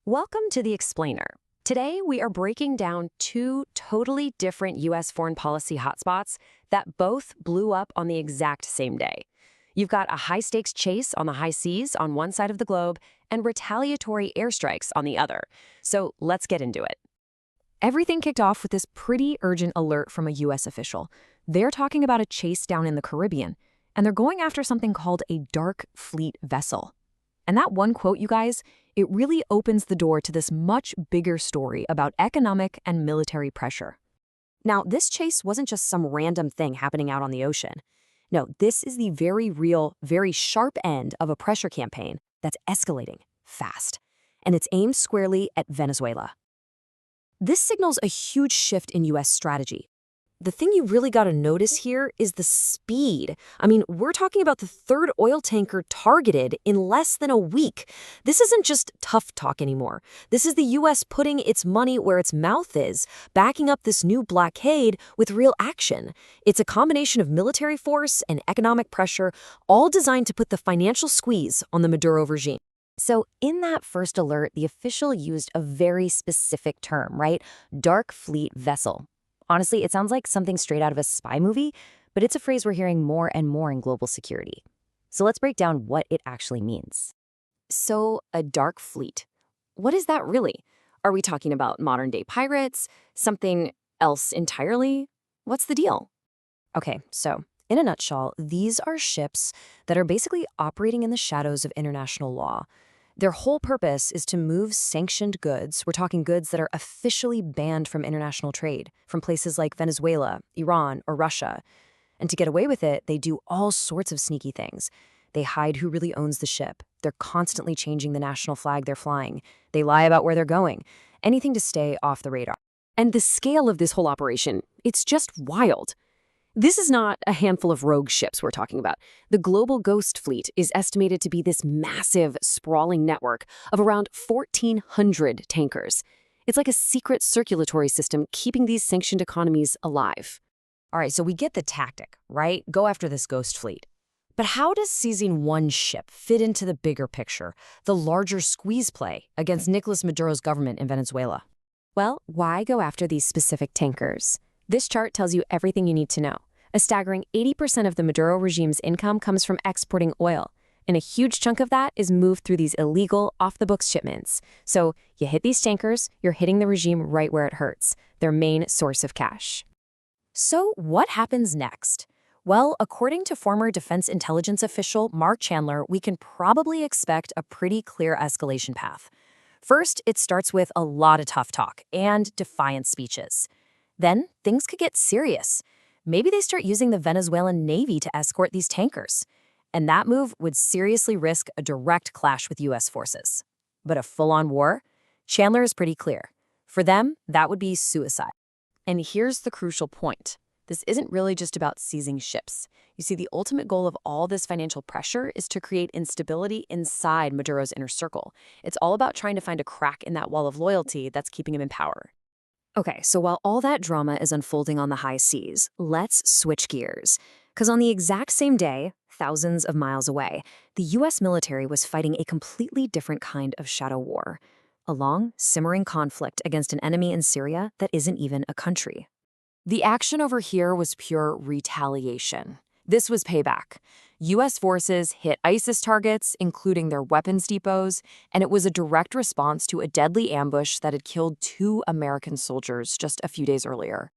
Welcome to The Explainer. Today, we are breaking down two totally different U.S. foreign policy hotspots that both blew up on the exact same day. You've got a high-stakes chase on the high seas on one side of the globe and retaliatory airstrikes on the other. So let's get into it. Everything kicked off with this pretty urgent alert from a U.S. official. They're talking about a chase down in the Caribbean, and they're going after something called a dark fleet vessel. And that one quote, you guys, it really opens the door to this much bigger story about economic and military pressure. Now, this chase wasn't just some random thing happening out on the ocean. No, this is the very real, very sharp end of a pressure campaign that's escalating fast. And it's aimed squarely at Venezuela. This signals a huge shift in U.S. strategy. The thing you really got to notice here is the speed. I mean, we're talking about the third oil tanker targeted in less than a week. This isn't just tough talk anymore. This is the U.S. putting its money where its mouth is, backing up this new blockade with real action. It's a combination of military force and economic pressure, all designed to put the financial squeeze on the Maduro regime. So in that first alert, the official used a very specific term, right? Dark fleet vessel. Honestly, it sounds like something straight out of a spy movie, but it's a phrase we're hearing more and more in global security. So let's break down what it actually means. So, a dark fleet. What is that really? Are we talking about modern-day pirates? Something else entirely? What's the deal? Okay, so in a nutshell, these are ships that are basically operating in the shadows of international law. Their whole purpose is to move sanctioned goods. We're talking goods that are officially banned from international trade, from places like Venezuela, Iran, or Russia. And to get away with it, they do all sorts of sneaky things. They hide who really owns the ship. They're constantly changing the national flag they're flying. They lie about where they're going. Anything to stay off the radar. And the scale of this whole operation, it's just wild. This is not a handful of rogue ships we're talking about. The global ghost fleet is estimated to be this massive, sprawling network of around 1,400 tankers. It's like a secret circulatory system keeping these sanctioned economies alive. All right, so we get the tactic, right? Go after this ghost fleet. But how does seizing one ship fit into the bigger picture, the larger squeeze play against Nicolas Maduro's government in Venezuela? Well, why go after these specific tankers? This chart tells you everything you need to know. A staggering 80% of the Maduro regime's income comes from exporting oil, and a huge chunk of that is moved through these illegal, off-the-books shipments. So you hit these tankers, you're hitting the regime right where it hurts, their main source of cash. So what happens next? Well, according to former defense intelligence official Mark Chandler, we can probably expect a pretty clear escalation path. First, it starts with a lot of tough talk and defiant speeches. Then things could get serious. Maybe they start using the Venezuelan Navy to escort these tankers. And that move would seriously risk a direct clash with U.S. forces. But a full-on war? Chandler is pretty clear. For them, that would be suicide. And here's the crucial point. This isn't really just about seizing ships. You see, the ultimate goal of all this financial pressure is to create instability inside Maduro's inner circle. It's all about trying to find a crack in that wall of loyalty that's keeping him in power. Okay, so while all that drama is unfolding on the high seas, let's switch gears. Because on the exact same day, thousands of miles away, the U.S. military was fighting a completely different kind of shadow war. A long, simmering conflict against an enemy in Syria that isn't even a country. The action over here was pure retaliation. This was payback. U.S. forces hit ISIS targets, including their weapons depots, and it was a direct response to a deadly ambush that had killed 2 American soldiers just a few days earlier.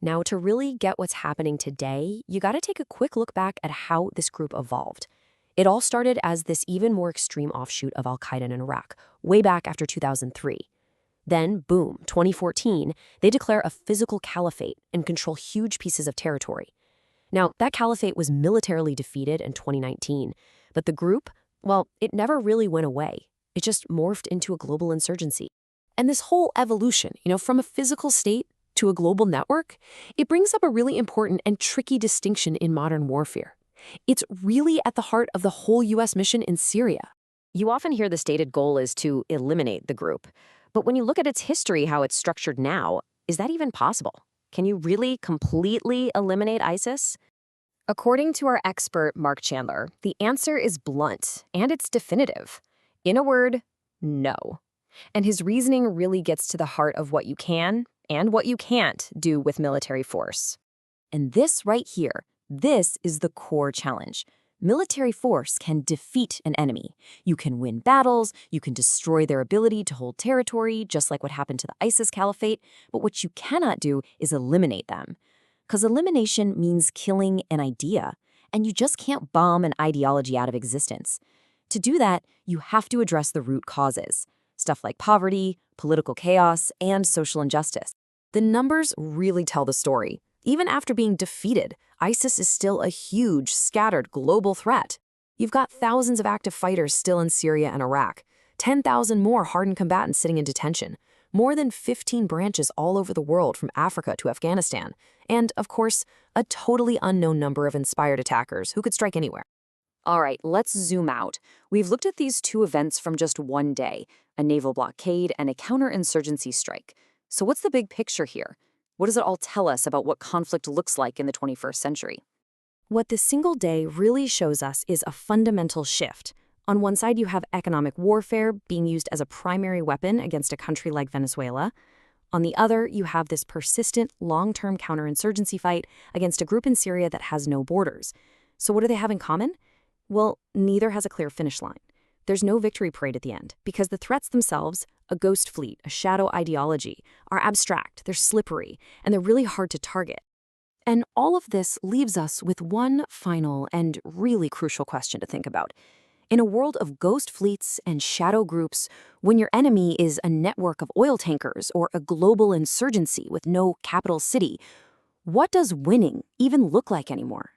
Now, to really get what's happening today, you gotta take a quick look back at how this group evolved. It all started as this even more extreme offshoot of al-Qaeda in Iraq, way back after 2003. Then, boom, 2014, they declare a physical caliphate and control huge pieces of territory. Now, that caliphate was militarily defeated in 2019, but the group, well, it never really went away. It just morphed into a global insurgency. And this whole evolution, from a physical state to a global network, it brings up a really important and tricky distinction in modern warfare. It's really at the heart of the whole U.S. mission in Syria. You often hear the stated goal is to eliminate the group. But when you look at its history, how it's structured now, is that even possible? Can you really completely eliminate ISIS? According to our expert, Mark Chandler, the answer is blunt, and it's definitive. In a word, no. And his reasoning really gets to the heart of what you can and what you can't do with military force. And this right here, this is the core challenge. Military force can defeat an enemy. You can win battles, you can destroy their ability to hold territory, just like what happened to the ISIS caliphate, but what you cannot do is eliminate them. Because elimination means killing an idea, and you just can't bomb an ideology out of existence. To do that, you have to address the root causes, stuff like poverty, political chaos, and social injustice. The numbers really tell the story. Even after being defeated, ISIS is still a huge, scattered global threat. You've got thousands of active fighters still in Syria and Iraq, 10,000 more hardened combatants sitting in detention, more than 15 branches all over the world from Africa to Afghanistan, and, of course, a totally unknown number of inspired attackers who could strike anywhere. All right, let's zoom out. We've looked at these two events from just one day, a naval blockade and a counterinsurgency strike. So what's the big picture here? What does it all tell us about what conflict looks like in the 21st century? What this single day really shows us is a fundamental shift. On one side, you have economic warfare being used as a primary weapon against a country like Venezuela. On the other, you have this persistent, long-term counterinsurgency fight against a group in Syria that has no borders. So what do they have in common? Well, neither has a clear finish line. There's no victory parade at the end, because the threats themselves, a ghost fleet, a shadow ideology, are abstract, they're slippery, and they're really hard to target. And all of this leaves us with one final and really crucial question to think about. In a world of ghost fleets and shadow groups, when your enemy is a network of oil tankers or a global insurgency with no capital city, what does winning even look like anymore?